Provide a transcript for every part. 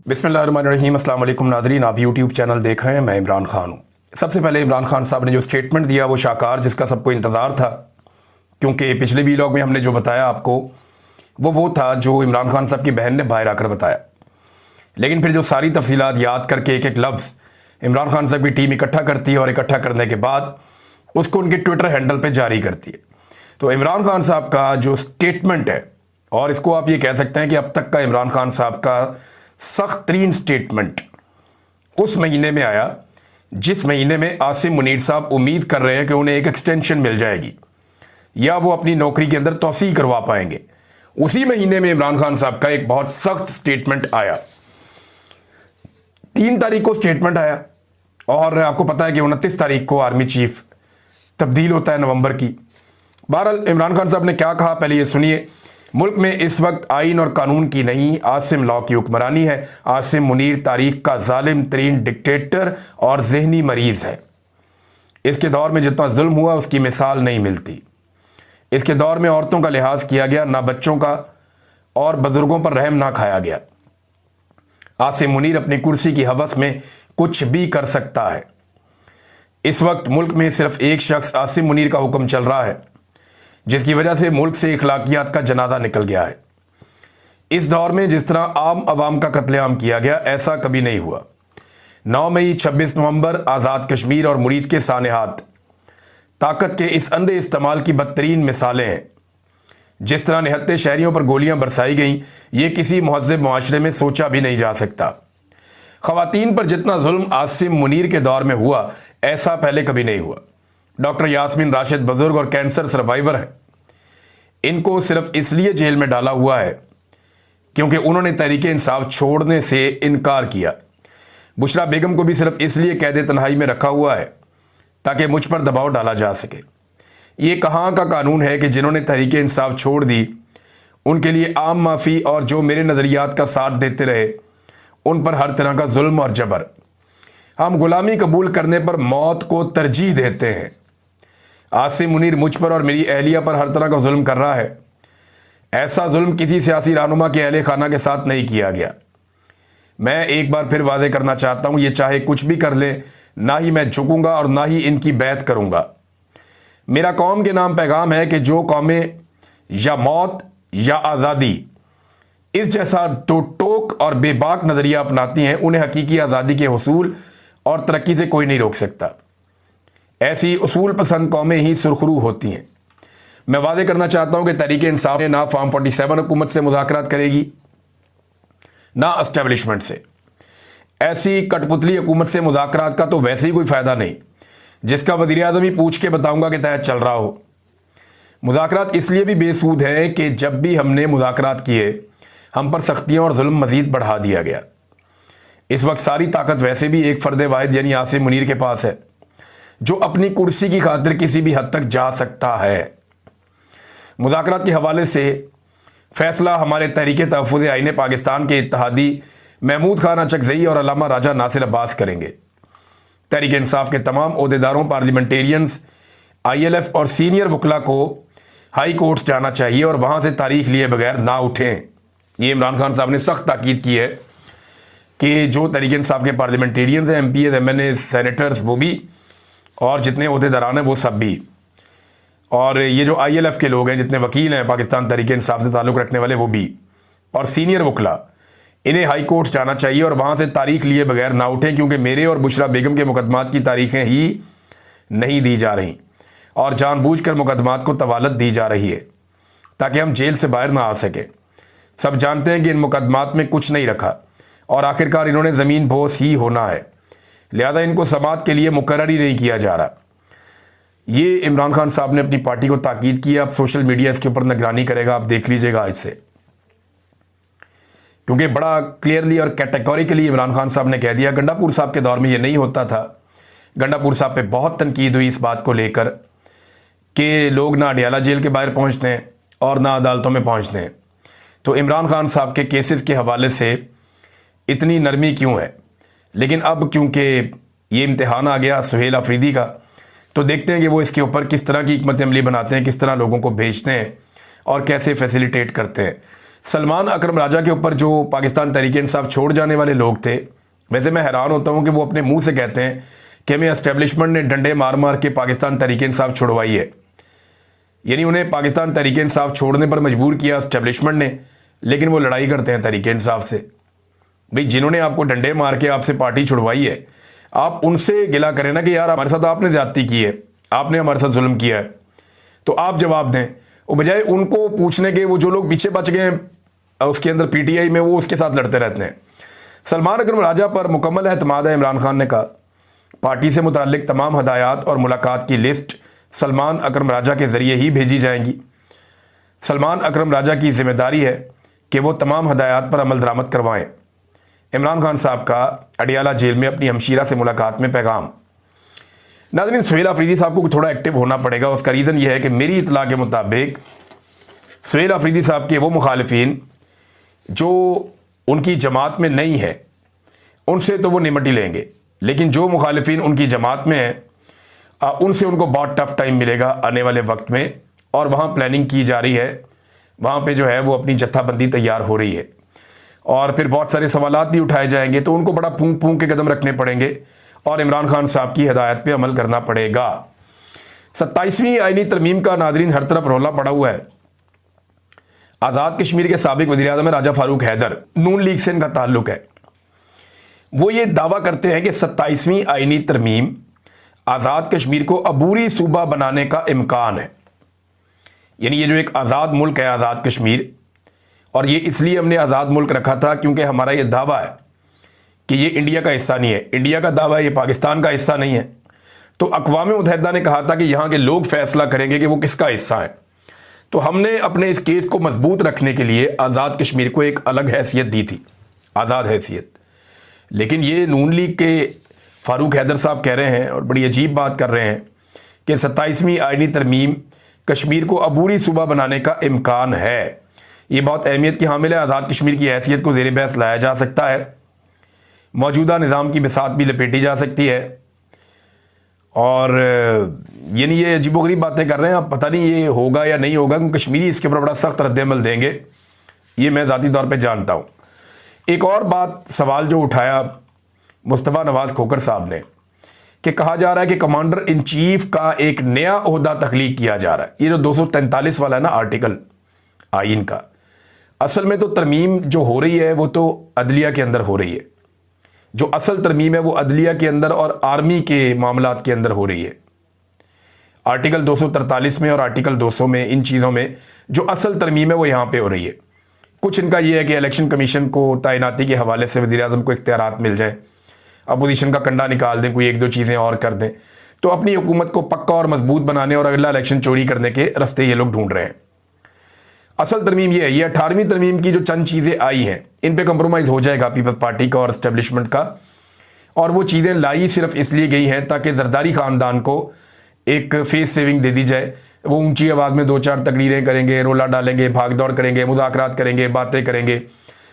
बिस्मिल्लाहिर्रहमानिर्रहीम। अस्सलाम वालेकुम नाज़रीन, आप यूट्यूब चैनल देख रहे हैं। मैं इमरान खान हूँ। सबसे पहले इमरान खान साहब ने जो स्टेटमेंट दिया वो शाकार, जिसका सबको इंतज़ार था, क्योंकि पिछले वीलॉग में हमने जो बताया आपको वो था जो इमरान खान साहब की बहन ने बाहर आकर बताया। लेकिन फिर जो सारी तफसीलात याद करके एक एक लफ्ज़ इमरान खान साहब की टीम इकट्ठा करती है और इकट्ठा करने के बाद उसको उनके ट्विटर हैंडल पर जारी करती है। तो इमरान खान साहब का जो स्टेटमेंट है, और इसको आप ये कह सकते हैं कि अब तक का इमरान खान साहब का सख्त तरीन स्टेटमेंट उस महीने में आया जिस महीने में आसिम मुनीर साहब उम्मीद कर रहे हैं कि उन्हें एक एक्सटेंशन मिल जाएगी या वो अपनी नौकरी के अंदर तौसीह करवा पाएंगे। उसी महीने में इमरान खान साहब का एक बहुत सख्त स्टेटमेंट आया। 3 तारीख को स्टेटमेंट आया और आपको पता है कि 29 तारीख को आर्मी चीफ तब्दील होता है नवंबर की। बहरहाल इमरान खान साहब ने क्या कहा, पहले ये सुनिए। मुल्क में इस वक्त आइन और कानून की नहीं, आसिम लॉ की हुक्मरानी है। आसिम मुनीर तारीख का जालिम तरीन डिक्टेटर और जहनी मरीज है। इसके दौर में जितना जुल्म हुआ उसकी मिसाल नहीं मिलती। इसके दौर में औरतों का लिहाज किया गया, ना बच्चों का, और बुजुर्गों पर रहम ना खाया गया। आसिम मुनीर अपनी कुर्सी की हवस में कुछ भी कर सकता है। इस वक्त मुल्क में सिर्फ एक शख्स आसिम मुनीर का हुक्म चल रहा है, जिसकी वजह से मुल्क से इखलाकियात का जनाजा निकल गया है। इस दौर में जिस तरह आम आवाम का कत्लेआम किया गया, ऐसा कभी नहीं हुआ। 9 मई, 26 नवंबर आज़ाद कश्मीर और मुरीद के सानेहात ताकत के इस अंधे इस्तेमाल की बदतरीन मिसालें हैं। जिस तरह निहत्ते शहरियों पर गोलियां बरसाई गईं, ये किसी महज़्ज़ब मुआशरे में सोचा भी नहीं जा सकता। ख़वातीन पर जितना जुल्म आसिम मुनीर के दौर में हुआ, ऐसा पहले कभी नहीं हुआ। डॉक्टर यास्मीन राशिद बुजुर्ग और कैंसर सर्वाइवर हैं। इनको सिर्फ इसलिए जेल में डाला हुआ है क्योंकि उन्होंने तहरीके इंसाफ छोड़ने से इनकार किया। बुशरा बेगम को भी सिर्फ इसलिए कैद तन्हाई में रखा हुआ है ताकि मुझ पर दबाव डाला जा सके। ये कहाँ का कानून है कि जिन्होंने तहरीके इंसाफ छोड़ दी उनके लिए आम माफ़ी और जो मेरे नज़रियात का साथ देते रहे उन पर हर तरह का जुल्म और जबर। हम गुलामी कबूल करने पर मौत को तरजीह देते हैं। आसिम मुनीर मुझ पर और मेरी अहलिया पर हर तरह का जुल्म कर रहा है। ऐसा जुल्म किसी सियासी रहनुमा के अहले खाना के साथ नहीं किया गया। मैं एक बार फिर वादे करना चाहता हूं, ये चाहे कुछ भी कर ले, ना ही मैं झुकूंगा और ना ही इनकी बैत करूंगा। मेरा कौम के नाम पैगाम है कि जो कौमें या मौत या आज़ादी इस जैसा टोक और बेबाक नज़रिया अपनाती हैं, उन्हें हकीकी आज़ादी के हुसूल और तरक्की से कोई नहीं रोक सकता। ऐसी उसूल पसंद कौमें ही सुरखरू होती हैं। मैं वादे करना चाहता हूं कि तहरीक इंसाफ ना फॉर्म 47 हुकूमत से मुज़ाकरात करेगी, ना एस्टेब्लिशमेंट से। ऐसी कठपुतली हुकूमत से मुज़ाकरात का तो वैसे ही कोई फ़ायदा नहीं, जिसका वज़ीर आज़म ही पूछ के बताऊंगा के तहत चल रहा हो। मुज़ाकरात इसलिए भी बेसूद है कि जब भी हमने मुज़ाकरात किए, हम पर सख्तियाँ और जुल्म मज़ीद बढ़ा दिया गया। इस वक्त सारी ताकत वैसे भी एक फ़र्द वाहिद यानी आसिम मुनीर के पास है, जो अपनी कुर्सी की खातिर किसी भी हद तक जा सकता है। मुज़ाकरात के हवाले से फैसला हमारे तहरीके तहफ़्फ़ुज़ आईन पाकिस्तान के इत्तेहादी महमूद खान अचकज़ई और अल्लामा राजा नासिर अब्बास करेंगे। तहरीक इंसाफ के तमाम ओहदेदारों, पार्लियामेंटेरियंस, ILF और सीनियर वकला को हाई कोर्ट्स जाना चाहिए और वहाँ से तारीख लिए बगैर ना उठें। ये इमरान खान साहब ने सख्त ताकीद की है कि जो तहरीक इंसाफ के पार्लियामेंटेरियंस हैं, MPs, MNA, सेनेटर्स, वो भी, और जितने ओहदेदारान हैं वो सब भी, और ये जो ILF के लोग हैं, जितने वकील हैं पाकिस्तान तहरीक इंसाफ से ताल्लुक़ रखने वाले, वो भी, और सीनियर वकला, इन्हें हाई कोर्ट्स जाना चाहिए और वहाँ से तारीख लिए बगैर ना उठें, क्योंकि मेरे और बुशरा बेगम के मुकदमात की तारीखें ही नहीं दी जा रही और जानबूझकर मुकदमात को तवालत दी जा रही है ताकि हम जेल से बाहर ना आ सकें। सब जानते हैं कि इन मुकदमात में कुछ नहीं रखा और आखिरकार इन्होंने ज़मीन बोस ही होना है, लिहाजा इनको समाअत के लिए मुकर्रर ही नहीं किया जा रहा। ये इमरान खान साहब ने अपनी पार्टी को ताकीद की। अब सोशल मीडिया इसके ऊपर निगरानी करेगा, आप देख लीजिएगा आज से, क्योंकि बड़ा क्लियरली और कैटेगोरिकली इमरान खान साहब ने कह दिया। गंडापुर साहब के दौर में ये नहीं होता था। गंडापुर साहब पे बहुत तनकीद हुई इस बात को लेकर कि लोग ना अडियाला जेल के बाहर पहुंचते हैं और ना अदालतों में पहुंचते हैं। तो इमरान खान साहब के केसेस के हवाले से इतनी नरमी क्यों है? लेकिन अब क्योंकि ये इम्तिहान आ गया सुहेल अफरीदी का, तो देखते हैं कि वो इसके ऊपर किस तरह की हिकमत अमली बनाते हैं, किस तरह लोगों को भेजते हैं और कैसे फैसिलिटेट करते हैं। सलमान अकरम राजा के ऊपर जो पाकिस्तान तहरीक इंसाफ छोड़ जाने वाले लोग थे, वैसे मैं हैरान होता हूं कि वो अपने मुंह से कहते हैं कि हमें एस्टेब्लिशमेंट ने डंडे मार मार के पाकिस्तान तहरीक इंसाफ छुड़वाई है। यानी उन्हें पाकिस्तान तहरीक इंसाफ छोड़ने पर मजबूर किया एस्टेब्लिशमेंट ने, लेकिन वो लड़ाई करते हैं तहरीक इंसाफ से। भाई जिन्होंने आपको डंडे मार के आपसे पार्टी छुड़वाई है, आप उनसे गिला करें ना कि यार हमारे साथ आपने ज्यादती की है, आपने हमारे साथ जुल्म किया है, तो आप जवाब दें। और बजाय उनको पूछने के, वो जो लोग पीछे बच गए हैं उसके अंदर पीटीआई में, वो उसके साथ लड़ते रहते हैं। सलमान अकरम राजा पर मुकम्मल एतमाद है। इमरान खान ने कहा पार्टी से मुताल्लिक तमाम हदायत और मुलाकात की लिस्ट सलमान अकरम राजा के ज़रिए ही भेजी जाएंगी। सलमान अकरम राजा की जिम्मेदारी है कि वो तमाम हदायत पर अमल दरामद करवाएं। इमरान खान साहब का अडियाला जेल में अपनी हमशीरा से मुलाकात में पैगाम। नाज़रीन, सुहेल अफरीदी साहब को थोड़ा एक्टिव होना पड़ेगा। उसका रीज़न यह है कि मेरी इतला के मुताबिक सुहेल अफरीदी साहब के वो मुखालिफिन जो उनकी जमात में नहीं है, उनसे तो वो निमट ही लेंगे, लेकिन जो मुखालिफिन उनकी जमात में है उनसे उनको बहुत टफ टाइम मिलेगा आने वाले वक्त में। और वहाँ प्लानिंग की जा रही है, वहाँ पे जो है वो अपनी जत्थाबंदी तैयार हो रही है, और फिर बहुत सारे सवालात भी उठाए जाएंगे, तो उनको बड़ा पूंग पूंग के कदम रखने पड़ेंगे और इमरान खान साहब की हिदायत पे अमल करना पड़ेगा। 27वीं आईनी तरमीम का नादरीन हर तरफ रौला पड़ा हुआ है। आज़ाद कश्मीर के साबिक वज़ीर-ए-आज़म राजा फारूक हैदर, नून लीग से इनका ताल्लुक है, वो ये दावा करते हैं कि 27वीं आईनी तरमीम आज़ाद कश्मीर को अबूरी सूबा बनाने का इम्कान है। यानी ये जो एक आज़ाद मुल्क है आज़ाद कश्मीर, और ये इसलिए हमने आज़ाद मुल्क रखा था क्योंकि हमारा ये दावा है कि ये इंडिया का हिस्सा नहीं है, इंडिया का दावा है ये पाकिस्तान का हिस्सा नहीं है। तो अक़वाम मुत्तहिदा ने कहा था कि यहाँ के लोग फैसला करेंगे कि वो किसका हिस्सा है। तो हमने अपने इस केस को मजबूत रखने के लिए आज़ाद कश्मीर को एक अलग हैसियत दी थी, आज़ाद हैसियत। लेकिन ये नून लीग के फारूक हैदर साहब कह रहे हैं और बड़ी अजीब बात कर रहे हैं कि 27वीं आईनी तरमीम कश्मीर को अबूरी सूबा बनाने का इम्कान है। ये बहुत अहमियत की हामिल है। आज़ाद कश्मीर की हैसियत को ज़ेर बहस लाया जा सकता है, मौजूदा निज़ाम की बिसात भी लपेटी जा सकती है, और यानी ये अजीबोगरीब बातें कर रहे हैं। अब पता नहीं ये होगा या नहीं होगा, क्योंकि कश्मीरी इसके ऊपर बड़ा सख्त रद्द-ए-अमल देंगे, ये मैं ज़ाती तौर पे जानता हूँ। एक और बात, सवाल जो उठाया मुस्तफ़ा नवाज़ खोखर साहब ने, कि कहा जा रहा है कि कमांडर इन चीफ का एक नया ओहदा तख्लीक किया जा रहा है। ये जो 243 वाला है ना आर्टिकल आइन का, असल में तो तरमीम जो हो रही है वो तो अदलिया के अंदर हो रही है। जो असल तरमीम है वो अदलिया के अंदर और आर्मी के मामलात के अंदर हो रही है। आर्टिकल 243 में और आर्टिकल 200 में, इन चीज़ों में जो असल तरमीम है वो यहाँ पे हो रही है। कुछ इनका ये है कि इलेक्शन कमीशन को तैनाती के हवाले से वज़ीर-ए-आज़म को इख्तियारात मिल जाए, अपोजिशन का कंडा निकाल दें, कोई एक दो चीज़ें और कर दें, तो अपनी हुकूमत को पक्का और मजबूत बनाने और अगला इलेक्शन चोरी करने के रास्ते ये लोग ढूंढ रहे हैं। असल तरमीम ये है, ये 18वीं तरमीम की जो चंद चीज़ें आई हैं, इन पे कंप्रोमाइज़ हो जाएगा पीपल्स पार्टी का और एस्टेब्लिशमेंट का। और वो चीज़ें लाई सिर्फ इसलिए गई हैं ताकि जरदारी ख़ानदान को एक फेस सेविंग दे दी जाए। वो ऊंची आवाज़ में 2-4 तकरीरें करेंगे, रोला डालेंगे, भाग दौड़ करेंगे, मुज़ाकरात करेंगे, बातें करेंगे।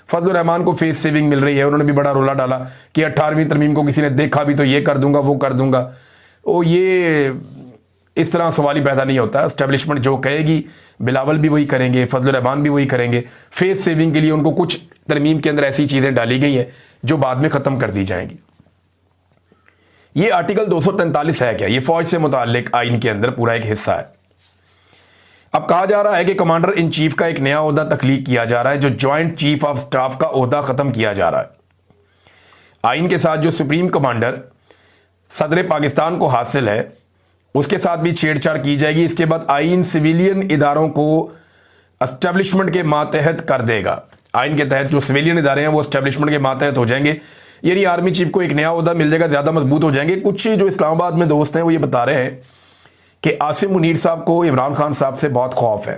फजल रहमान को फेस सेविंग मिल रही है, उन्होंने भी बड़ा रोला डाला कि 18वीं तरमीम को किसी ने देखा भी तो ये कर दूंगा, वो कर दूंगा। ओ ये इस तरह सवाल ही पैदा नहीं होता। एस्टेब्लिशमेंट जो कहेगी बिलावल भी वही करेंगे, फजल रहमान भी वही करेंगे। फेस सेविंग के लिए उनको कुछ तरमीम के अंदर ऐसी चीज़ें डाली गई हैं जो बाद में ख़त्म कर दी जाएंगी। ये आर्टिकल 243 है क्या? ये फौज से मुताल्लिक आइन के अंदर पूरा एक हिस्सा है। अब कहा जा रहा है कि कमांडर इन चीफ का एक नया ओहदा तख्लीक किया जा रहा है, जो जॉइंट चीफ ऑफ स्टाफ का ओहदा ख़त्म किया जा रहा है। आइन के साथ जो सुप्रीम कमांडर सदर पाकिस्तान को हासिल है, उसके साथ भी छेड़छाड़ की जाएगी। इसके बाद आइन सिविलियन इदारों को एस्टेब्लिशमेंट के मातहत कर देगा। आइन के तहत जो सिविलियन इदारे हैं वो एस्टेब्लिशमेंट के मातहत हो जाएंगे। यानी आर्मी चीफ को एक नया ओहदा मिल जाएगा, ज़्यादा मजबूत हो जाएंगे। कुछ जो इस्लामाबाद में दोस्त हैं वो ये बता रहे हैं कि आसिम मुनीर साहब को इमरान खान साहब से बहुत खौफ है,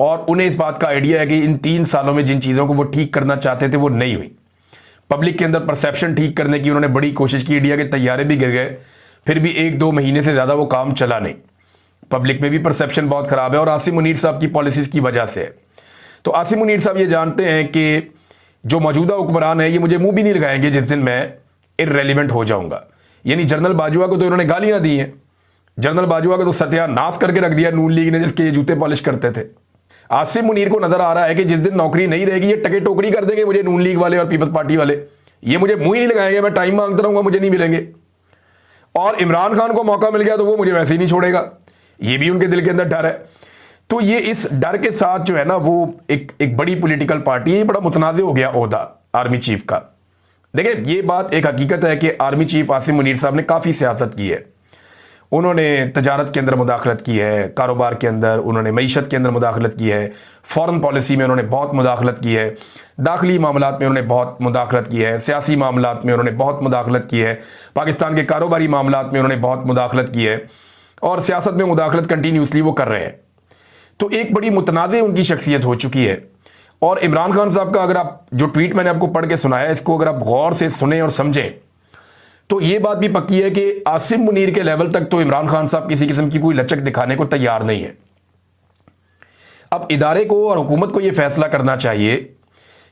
और उन्हें इस बात का आइडिया है कि इन 3 सालों में जिन चीज़ों को वो ठीक करना चाहते थे वो नहीं हुई। पब्लिक के अंदर परसेप्शन ठीक करने की उन्होंने बड़ी कोशिश की, इंडिया के तैयारे भी गिर गए, फिर भी 1-2 महीने से ज़्यादा वो काम चला नहीं। पब्लिक में भी परसेप्शन बहुत ख़राब है और आसिम मुनीर साहब की पॉलिसीज़ की वजह से है। तो आसिम मुनीर साहब ये जानते हैं कि जो मौजूदा हुक्मरान है ये मुझे मुंह भी नहीं लगाएंगे जिस दिन मैं इररेलीवेंट हो जाऊंगा। यानी जनरल बाजवा को तो इन्होंने गालियां दी हैं, जनरल बाजवा को तो सत्यानाश करके रख दिया नून लीग ने, जिसके ये जूते पॉलिश करते थे। आसिम मुनीर को नजर आ रहा है कि जिस दिन नौकरी नहीं रहेगी ये टके टोकरी कर देंगे मुझे नून लीग वाले और पीपल्स पार्टी वाले, ये मुझे मुंह ही नहीं लगाएंगे, मैं टाइम मांगता रहूंगा मुझे नहीं मिलेंगे। और इमरान खान को मौका मिल गया तो वो मुझे वैसे ही नहीं छोड़ेगा, ये भी उनके दिल के अंदर डर है। तो ये इस डर के साथ जो है ना वो एक बड़ी पॉलिटिकल पार्टी है, बड़ा मुतनाज़ हो गया ओहदा आर्मी चीफ का। देखिए ये बात एक हकीकत है कि आर्मी चीफ आसिम मुनीर साहब ने काफ़ी सियासत की है। उन्होंने तजारत के अंदर मुदाखलत की है, कारोबार के अंदर उन्होंने मईशत के अंदर मुदाखलत की है, फॉरेन पॉलिसी में उन्होंने बहुत मुदाखलत की है, दाखिली मामलात में उन्होंने बहुत मुदाखलत की है, सियासी मामलात में उन्होंने बहुत मुदाखलत की है, पाकिस्तान के कारोबारी मामलात में उन्होंने बहुत मुदाखलत की है, और सियासत में मुदाखलत कंटिन्यूसली वो कर रहे हैं। तो एक बड़ी मुतनाज़ उनकी शख्सियत हो चुकी है। और इमरान खान साहब का अगर आप जो ट्वीट मैंने आपको पढ़ के सुनाया इसको अगर आप गौर से सुने और समझें तो ये बात भी पक्की है कि आसिम मुनीर के लेवल तक तो इमरान खान साहब किसी किस्म की कोई लचक दिखाने को तैयार नहीं है। अब इदारे को और हुकूमत को यह फैसला करना चाहिए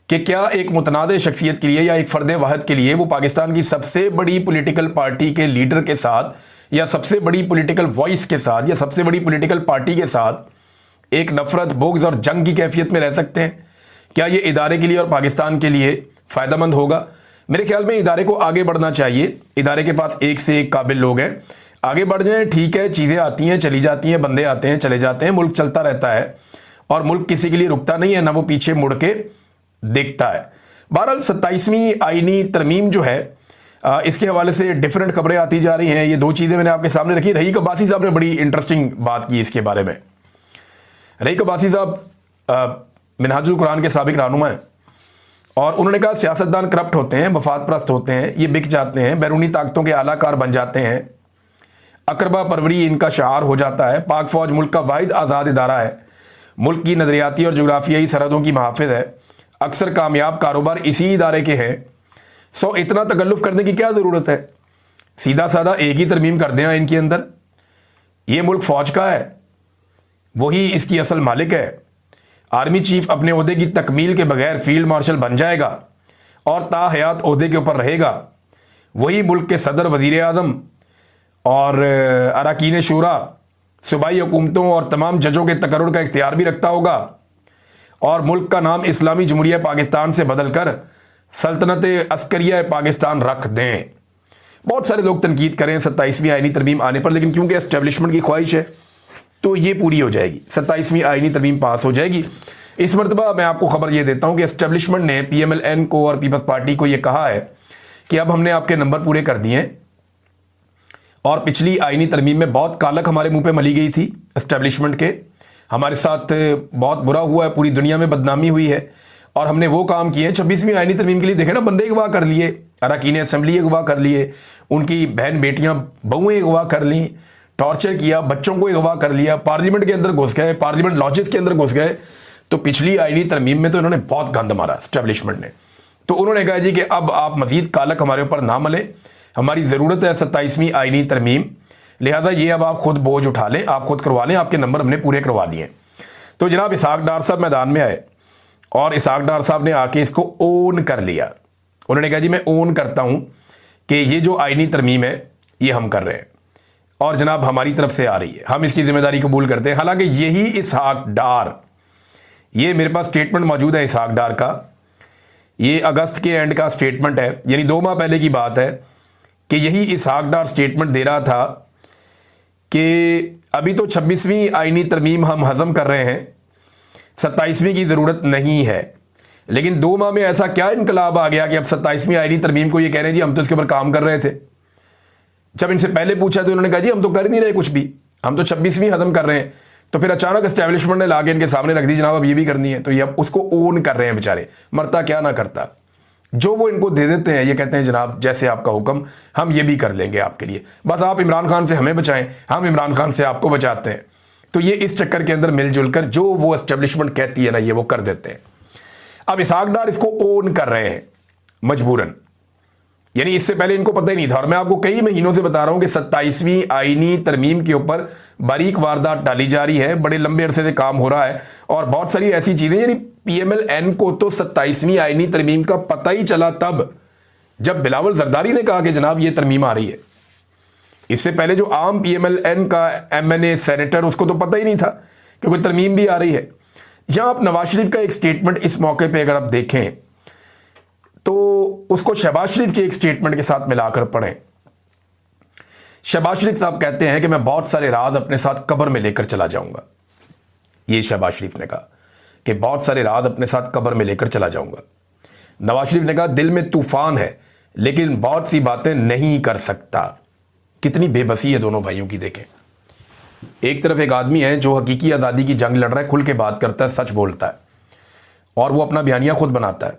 कि क्या एक मुतनाज़ शख्सियत के लिए या एक फ़र्द वाहिद के लिए वो पाकिस्तान की सबसे बड़ी पॉलिटिकल पार्टी के लीडर के साथ या सबसे बड़ी पॉलिटिकल वॉइस के साथ या सबसे बड़ी पॉलिटिकल पार्टी के साथ एक नफरत, बोग्ज और जंग की कैफियत में रह सकते हैं। क्या ये इदारे के लिए और पाकिस्तान के लिए फ़ायदेमंद होगा? मेरे ख्याल में इदारे को आगे बढ़ना चाहिए। इदारे के पास एक से एक काबिल लोग हैं, आगे बढ़ जाएं। ठीक है, चीज़ें आती हैं चली जाती हैं, बंदे आते हैं चले जाते हैं, मुल्क चलता रहता है और मुल्क किसी के लिए रुकता नहीं है, ना वो पीछे मुड़ के देखता है। बहरहाल 27वीं आईनी तरमीम जो है इसके हवाले से डिफरेंट खबरें आती जा रही हैं। ये दो चीज़ें मैंने आपके सामने रखी। रहीक अब्बासी साहब ने बड़ी इंटरेस्टिंग बात की इसके बारे में। रहीक अब्बासी साहब मिनहाजुल कुरान के साबिक रहनुमा हैं और उन्होंने कहा सियासतदान करप्ट होते हैं, मफाद परस्त होते हैं, ये बिक जाते हैं, बैरूनी ताकतों के आलाकार बन जाते हैं, अकरबा परवरी इनका शआर हो जाता है। पाक फौज मुल्क का वाहिद आज़ाद इदारा है, मुल्क की नज़रियाती और जोग्राफियाई सरहदों की महाफिज है, अक्सर कामयाब कारोबार इसी इदारे के हैं। सो इतना तकल्लुफ़ करने की क्या ज़रूरत है? सीधा साधा एक ही तरमीम कर दें इनके अंदर। ये मुल्क फ़ौज का है, वही इसकी असल मालिक है। आर्मी चीफ अपने ओहदे की तकमील के बगैर फील्ड मार्शल बन जाएगा और ताहयात ओहदे के ऊपर रहेगा। वही मुल्क के सदर, वज़ीर आज़म और अरकान शूरा, सूबाई हुकूमतों और तमाम जजों के तकर्रुर का इख्तियार भी रखता होगा और मुल्क का नाम इस्लामी जमहूरिया पाकिस्तान से बदल कर सल्तनत अस्करिया पाकिस्तान रख दें। बहुत सारे लोग तनकीद करें 27वीं आईनी तरमीम आने पर, लेकिन क्योंकि एस्टेब्लिशमेंट की ख्वाहिश है तो ये पूरी हो जाएगी, 27वीं आईनी तरमीम पास हो जाएगी। इस मरतबा मैं आपको खबर ये देता हूँ कि एस्टेब्लिशमेंट ने PMLN को और पीपल्स पार्टी को ये कहा है कि अब हमने आपके नंबर पूरे कर दिए हैं और पिछली आईनी तरमीम में बहुत कालक हमारे मुंह पे मली गई थी एस्टेब्लिशमेंट के, हमारे साथ बहुत बुरा हुआ है, पूरी दुनिया में बदनामी हुई है और हमने वो काम किए हैं। 26वीं आईनी तरमीम के लिए देखें ना, बंदे अगवा कर लिए, अरकान असम्बली अगवा कर लिए, उनकी बहन बेटियां बहुएं अगवा कर ली, टॉर्चर किया, बच्चों को अगवा कर लिया, पार्लियामेंट के अंदर घुस गए, पार्लियामेंट लॉजेस के अंदर घुस गए। तो पिछली आईनी तरमीम में तो इन्होंने बहुत गंद मारा एस्टेब्लिशमेंट ने। तो उन्होंने कहा जी कि अब आप मजीद कालक हमारे ऊपर ना मले, हमारी ज़रूरत है 27वीं आईनी तरमीम, लिहाजा ये अब आप खुद बोझ उठा लें, आप खुद करवा लें, आपके नंबर हमने पूरे करवा दिए। तो जनाब इसहाक डार साहब मैदान में आए और इसहाक डार साहब ने आके इसको ओन कर लिया। उन्होंने कहा जी मैं ओन करता हूँ कि ये जो आईनी तरमीम है ये हम कर रहे हैं और जनाब हमारी तरफ से आ रही है, हम इसकी जिम्मेदारी कबूल करते हैं। हालांकि यही इसहाक डार, ये मेरे पास स्टेटमेंट मौजूद है इसहाक डार का, ये अगस्त के एंड का स्टेटमेंट है, यानी 2 माह पहले की बात है कि यही इसहाक डार स्टेटमेंट दे रहा था कि अभी तो 26वीं आईनी तरमीम हम हजम कर रहे हैं, 27वीं की ज़रूरत नहीं है। लेकिन 2 माह में ऐसा क्या इनकलाब आ गया कि अब 27वीं आईनी तरमीम को ये कह रहे हैं जी हम तो इसके ऊपर काम कर रहे थे। जब इनसे पहले पूछा तो उन्होंने कहा जी हम तो कर नहीं रहे कुछ भी, हम तो 26वीं हजम कर रहे हैं। तो फिर अचानक एस्टेब्लिशमेंट ने लाके इनके सामने रख दी जनाब अब ये भी करनी है, तो ये अब उसको ओन कर रहे हैं बेचारे, मरता क्या ना करता। जो वो इनको दे देते हैं ये कहते हैं जनाब जैसे आपका हुक्म हम ये भी कर लेंगे आपके लिए, बस आप इमरान खान से हमें बचाएं, हम इमरान खान से आपको बचाते हैं। तो ये इस चक्कर के अंदर मिलजुल कर जो वो एस्टेब्लिशमेंट कहती है ना ये वो कर देते हैं। अब इसहाक डार इसको ओन कर रहे हैं मजबूरन, यानी इससे पहले इनको पता ही नहीं था। और मैं आपको कई महीनों से बता रहा हूं कि 27वीं आईनी तरमीम के ऊपर बारीक वारदात डाली जा रही है, बड़े लंबे अरसे से काम हो रहा है और बहुत सारी ऐसी चीजें, यानी PMLN को तो 27वीं आईनी तरमीम का पता ही चला तब जब बिलावल जरदारी ने कहा कि जनाब ये तरमीम आ रही है। इससे पहले जो आम PMLN का MNA सेनेटर उसको तो पता ही नहीं था कि कोई तरमीम भी आ रही है। यहां आप नवाज शरीफ का एक स्टेटमेंट इस मौके पे अगर आप देखें तो उसको शहबाज शरीफ के एक स्टेटमेंट के साथ मिलाकर पढ़ें। शहबाज शरीफ साहब कहते हैं कि मैं बहुत सारे राज अपने साथ कब्र में लेकर चला जाऊंगा। ये शहबाज शरीफ ने कहा कि बहुत सारे राज अपने साथ कब्र में लेकर चला जाऊंगा। नवाज शरीफ ने कहा दिल में तूफान है लेकिन बहुत सी बातें नहीं कर सकता। कितनी बेबसी है दोनों भाइयों की। देखें, एक तरफ एक आदमी है जो हकीकी आज़ादी की जंग लड़ रहा है, खुल के बात करता है, सच बोलता है और वो अपना बयानिया खुद बनाता है।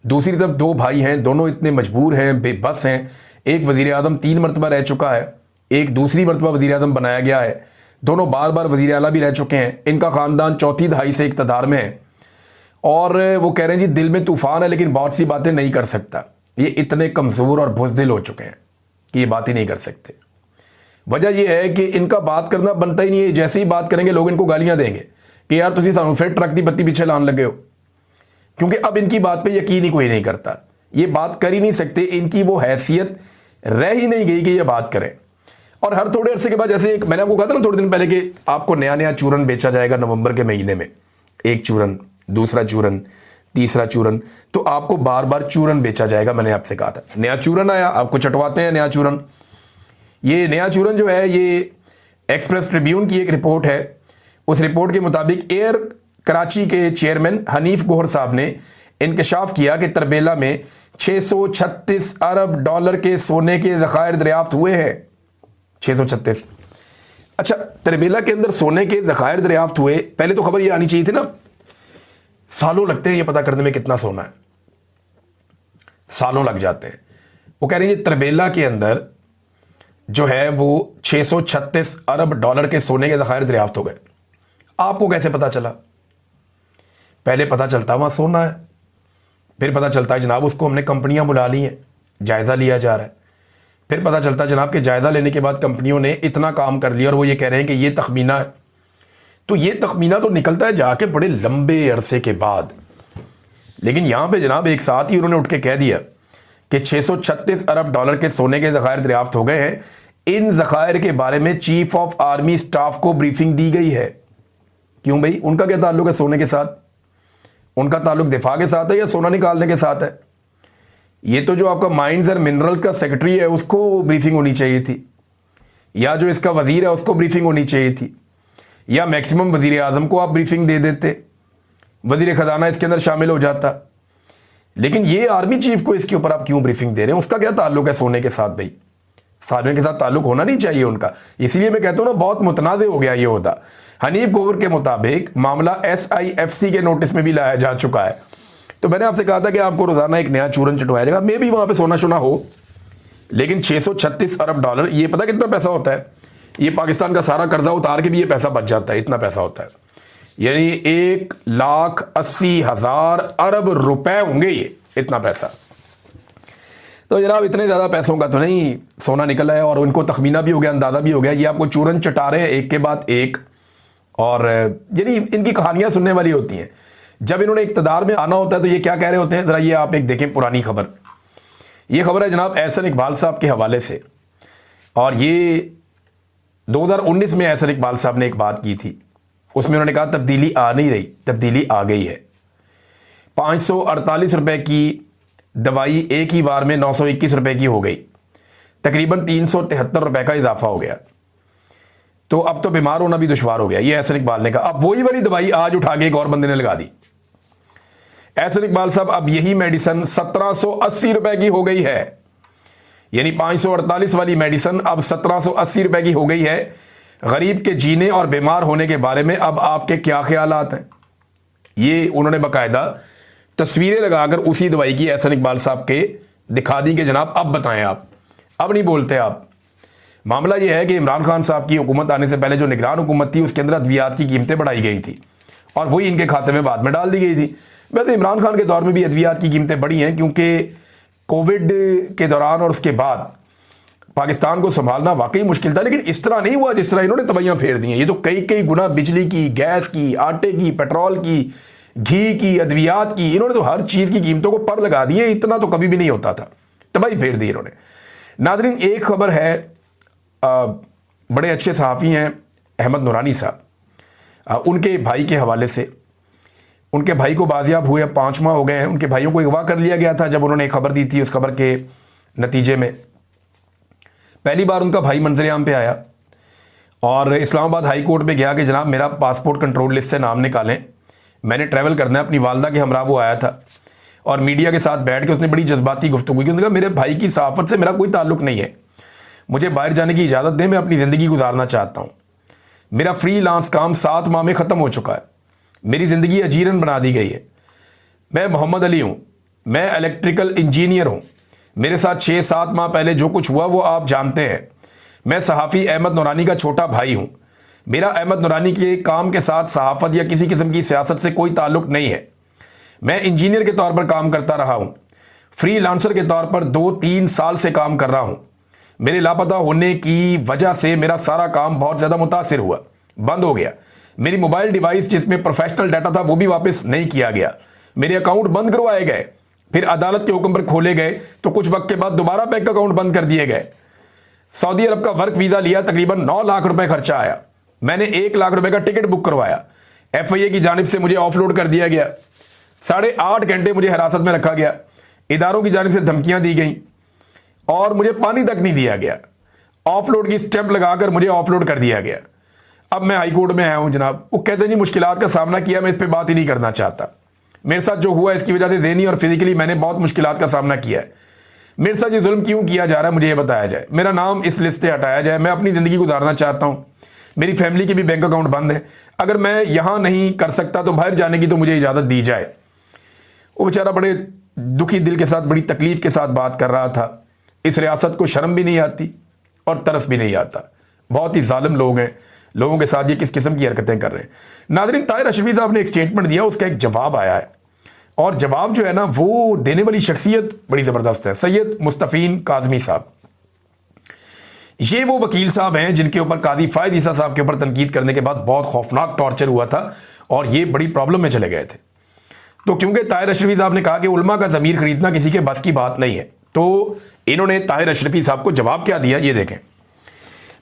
दूसरी तरफ दो भाई हैं, दोनों इतने मजबूर हैं, बेबस हैं। एक वज़ीर आज़म 3 मरतबा रह चुका है, एक दूसरी मरतबा वज़ीर आज़म बनाया गया है। दोनों बार बार वज़ीर आला भी रह चुके हैं। इनका ख़ानदान चौथी दहाई से इक़्तिदार में है और वो कह रहे हैं जी दिल में तूफ़ान है लेकिन बहुत सी बातें नहीं कर सकता। ये इतने कमज़ोर और बुज़दिल हो चुके हैं कि ये बात ही नहीं कर सकते। वजह यह है कि इनका बात करना बनता ही नहीं है। जैसे ही बात करेंगे लोग इनको गालियां देंगे कि यार तुझे सानू फिर ट्रक की बत्ती पीछे लाने लगे हो, क्योंकि अब इनकी बात पे यकीन ही कोई नहीं करता। ये बात कर ही नहीं सकते, इनकी वो हैसियत रह ही नहीं गई कि ये बात करें। और हर थोड़े अरसे के बाद, जैसे एक मैंने आपको कहा था ना थोड़े दिन पहले कि आपको नया नया चूरन बेचा जाएगा नवंबर के महीने में, एक चूरन, दूसरा चूरन, तीसरा चूरन, तो आपको बार बार चूरन बेचा जाएगा। मैंने आपसे कहा था नया चूरन आया, आपको चटवाते हैं नया चूरन। ये नया चूरन जो है ये एक्सप्रेस ट्रिब्यून की एक रिपोर्ट है। उस रिपोर्ट के मुताबिक एयर कराची के चेयरमैन हनीफ गोहर साहब ने इंकशाफ किया कि तरबेला में 636 अरब डॉलर के सोने के ज़खायर दरियाफ्त हुए हैं। 636। अच्छा, तरबेला के अंदर सोने के ज़खायर दरियाफ्त हुए, पहले तो खबर ये आनी चाहिए थी ना। सालों लगते हैं ये पता करने में कितना सोना है, सालों लग जाते हैं। वो कह रहे हैं तरबेला के अंदर जो है वो 636 अरब डॉलर के सोने के ज़खायर दरियाफ्त हो गए। आपको कैसे पता चला? पहले पता चलता वहां सोना है, फिर पता चलता है जनाब उसको हमने कंपनियां बुला ली हैं, जायज़ा लिया जा रहा है। फिर पता चलता है जनाब के जायज़ा लेने के बाद कंपनियों ने इतना काम कर लिया और वो ये कह रहे हैं कि ये तखमीना है। तो ये तखमीना तो निकलता है जाके बड़े लंबे अरसे के बाद, लेकिन यहां पे जनाब एक साथ ही उन्होंने उठ के कह दिया कि 636 अरब डॉलर के सोने के ज़खायर दरियाफ्त हो गए हैं। इन ज़खायर के बारे में चीफ ऑफ आर्मी स्टाफ को ब्रीफिंग दी गई है। क्यों भाई, उनका क्या ताल्लुक है सोने के साथ? उनका ताल्लुक दिफा के साथ है या सोना निकालने के साथ है? ये तो जो आपका माइंस एंड मिनरल्स का सेक्रेटरी है उसको ब्रीफिंग होनी चाहिए थी, या जो इसका वजीर है उसको ब्रीफिंग होनी चाहिए थी, या मैक्सिमम वजीर आजम को आप ब्रीफिंग दे देते, वजीर खजाना इसके अंदर शामिल हो जाता। लेकिन ये आर्मी चीफ को इसके ऊपर आप क्यों ब्रीफिंग दे रहे हैं? उसका क्या ताल्लुक है सोने के साथ? भाई सालों के साथ ताल्लुक होना नहीं चाहिए उनका। इसलिए मैं कहता हूं ना बहुत मुतनाज़ हो गया ये होता। हनीफ गोवर के मुताबिक मामला SIFC के नोटिस में भी लाया जा चुका है। तो मैंने आपसे कहा था कि आपको रोजाना एक नया चूरन चटवाया जाएगा। मे भी वहां पे सोना शोना हो, लेकिन 636 अरब डॉलर, ये पता कितना पैसा होता है? ये पाकिस्तान का सारा कर्जा उतार के भी ये पैसा बच जाता है, इतना पैसा होता है। यानी 1,80,000 अरब रुपए होंगे ये, इतना पैसा। तो जनाब इतने ज़्यादा पैसों का तो नहीं सोना निकला है और उनको तखमीना भी हो गया, अंदाज़ा भी हो गया। ये आपको चूरन चटा रहे हैं एक के बाद एक, और यानी इनकी कहानियां सुनने वाली होती हैं। जब इन्होंने इक़्तिदार में आना होता है तो ये क्या कह रहे होते हैं, ज़रा ये आप एक देखें पुरानी खबर। ये खबर है जनाब एहसन इकबाल साहब के हवाले से, और ये 2019 में एहसन इकबाल साहब ने एक बात की थी। उसमें उन्होंने कहा तब्दीली आ नहीं रही, तब्दीली आ गई है। 548 रुपए की दवाई एक ही बार में 921 रुपए की हो गई, तकरीबन 373 रुपए का इजाफा हो गया। तो अब तो बीमार होना भी दुश्वार हो गया, ये एहसन इकबाल ने कहा। अब वही वाली दवाई आज उठा के एक और बंदे ने लगा दी। एहसन इकबाल साहब, अब यही मेडिसिन 1780 रुपए की हो गई है। यानी 548 वाली मेडिसिन अब 1780 रुपए की हो गई है। गरीब के जीने और बीमार होने के बारे में अब आपके क्या ख्यालात हैं? ये उन्होंने बाकायदा तस्वीरें लगाकर उसी दवाई की एहसन इकबाल साहब के दिखा दी कि जनाब अब बताएं आप, अब नहीं बोलते आप। मामला यह है कि इमरान खान साहब की हुकूमत आने से पहले जो निगरान हुकूमत थी उसके अंदर अद्वियात की कीमतें बढ़ाई गई थी और वही इनके खाते में बाद में डाल दी गई थी। वैसे इमरान खान के दौर में भी अद्वियात की कीमतें बढ़ी हैं, क्योंकि कोविड के दौरान और उसके बाद पाकिस्तान को संभालना वाकई मुश्किल था। लेकिन इस तरह नहीं हुआ जिस तरह इन्होंने तबाहियां फेर दी हैं। ये तो कई कई गुना बिजली की, गैस की, आटे की, पेट्रोल की, घी की, अद्वियात की, इन्होंने तो हर चीज़ की कीमतों को पर लगा दिए। इतना तो कभी भी नहीं होता था, तबाही फेर दी इन्होंने। नादरीन, एक खबर है, बड़े अच्छे सहाफ़ी हैं अहमद नूरानी साहब, उनके भाई के हवाले से। उनके भाई को बाजियाब हुए 5 माह हो गए हैं। उनके भाइयों को अगवा कर लिया गया था जब उन्होंने खबर दी थी। उस खबर के नतीजे में पहली बार उनका भाई मंजर-ए-आम पे आया और इस्लामाबाद हाई कोर्ट में गया कि जनाब मेरा पासपोर्ट कंट्रोल लिस्ट से नाम निकालें, मैंने ट्रैवल करना है। अपनी वालदा के हमरा वो आया था और मीडिया के साथ बैठ के उसने बड़ी जज्बाती गुफ्तगू की। उसने कहा मेरे भाई की सहाफ़त से मेरा कोई ताल्लुक़ नहीं है, मुझे बाहर जाने की इजाज़त दें, मैं अपनी ज़िंदगी गुजारना चाहता हूँ। मेरा फ्रीलांस काम 7 माह में ख़त्म हो चुका है, मेरी ज़िंदगी अजीरन बना दी गई है। मैं मोहम्मद अली हूँ, मैं इलेक्ट्रिकल इंजीनियर हूँ, मेरे साथ 6-7 माह पहले जो कुछ हुआ वो आप जानते हैं। मैं सहाफ़ी अहमद नूरानी का छोटा भाई हूँ। मेरा अहमद नूरानी के काम के साथ सहाफ़त या किसी किस्म की सियासत से कोई ताल्लुक़ नहीं है। मैं इंजीनियर के तौर पर काम करता रहा हूँ, फ्रीलांसर के तौर पर 2-3 साल से काम कर रहा हूँ। मेरे लापता होने की वजह से मेरा सारा काम बहुत ज़्यादा मुतासिर हुआ, बंद हो गया। मेरी मोबाइल डिवाइस जिसमें प्रोफेशनल डाटा था वो भी वापस नहीं किया गया। मेरे अकाउंट बंद करवाए गए, फिर अदालत के हुक्म पर खोले गए तो कुछ वक्त के बाद दोबारा बैंक अकाउंट बंद कर दिए गए। सऊदी अरब का वर्क वीज़ा लिया, तकरीबन 9 लाख रुपए खर्चा आया। मैंने 1 लाख रुपए का टिकट बुक करवाया, FIA की जानिब से मुझे ऑफलोड कर दिया गया। 8.5 घंटे मुझे हिरासत में रखा गया, इदारों की जानिब से धमकियां दी गई और मुझे पानी तक नहीं दिया गया। ऑफलोड की स्टैंप लगाकर मुझे ऑफलोड कर दिया गया। अब मैं हाई कोर्ट में आया हूं जनाब। वो कहते हैं जी मुश्किलात का सामना किया, मैं इस पर बात ही नहीं करना चाहता। मेरे साथ जो हुआ इसकी वजह से ज़हनी और फिजिकली मैंने बहुत मुश्किलात का सामना किया है। मेरे साथ ये जुल्म क्यों किया जा रहा है मुझे ये बताया जाए, मेरा नाम इस लिस्ट से हटाया जाए। मैं अपनी ज़िंदगी गुजारना चाहता हूँ, मेरी फैमिली के भी बैंक अकाउंट बंद है। अगर मैं यहाँ नहीं कर सकता तो बाहर जाने की तो मुझे इजाज़त दी जाए। वो बेचारा बड़े दुखी दिल के साथ, बड़ी तकलीफ के साथ बात कर रहा था। इस रियासत को शर्म भी नहीं आती और तरस भी नहीं आता। बहुत ही जालिम लोग हैं, लोगों के साथ ये किस किस्म की हरकतें कर रहे हैं। नाज़रीन, ताहिर अशरफी साहब ने एक स्टेटमेंट दिया, उसका एक जवाब आया है और जवाब जो है ना वो देने वाली शख्सियत बड़ी ज़बरदस्त है, सैयद मुस्तफ़ीन काज़मी साहब। ये वो वकील साहब हैं जिनके ऊपर कादी फ़ायद ईसा साहब के ऊपर तनकीद करने के बाद बहुत खौफनाक टॉर्चर हुआ था और ये बड़ी प्रॉब्लम में चले गए थे। तो क्योंकि ताहिर अशरफी साहब ने कहा कि उलमा का ज़मीर खरीदना किसी के बस की बात नहीं है, तो इन्होंने ताहिर अशरफी साहब को जवाब क्या दिया ये देखें।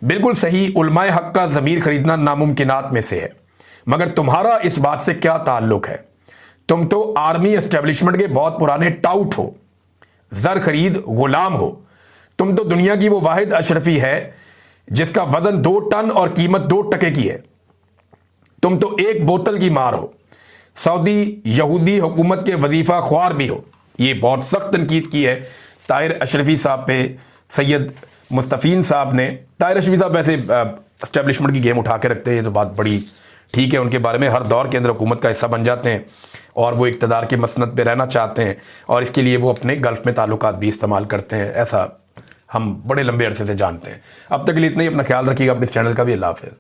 बिल्कुल सही, उलमाए हक का ज़मीर खरीदना नामुमकिनात में से है, मगर तुम्हारा इस बात से क्या ताल्लुक है? तुम तो आर्मी एस्टेब्लिशमेंट के बहुत पुराने टाउट हो, जर खरीद गुलाम हो। तुम तो दुनिया की वो वाहिद अशरफी है जिसका वजन 2 टन और कीमत 2 टके की है। तुम तो 1 बोतल की मार हो, सऊदी यहूदी हुकूमत के वजीफा ख्वार भी हो। ये बहुत सख्त तनकीद की है ताहिर अशरफी साहब पे सैयद मुस्तफ़ीन साहब ने। ताहिर अशरफी साहब वैसे एस्टेब्लिशमेंट की गेम उठा के रखते हैं, ये तो बात बड़ी ठीक है उनके बारे में। हर दौर के अंदर हुकूमत का हिस्सा बन जाते हैं और वो इक़्तिदार की मसनद पे रहना चाहते हैं और इसके लिए वो अपने गल्फ़ में ताल्लुकात भी इस्तेमाल करते हैं। ऐसा हम बड़े लंबे अरसे से जानते हैं। अब तक के लिए इतना ही, अपना ख्याल रखिएगा, अपने इस चैनल का भी। अल्लाह हाफ़िज़।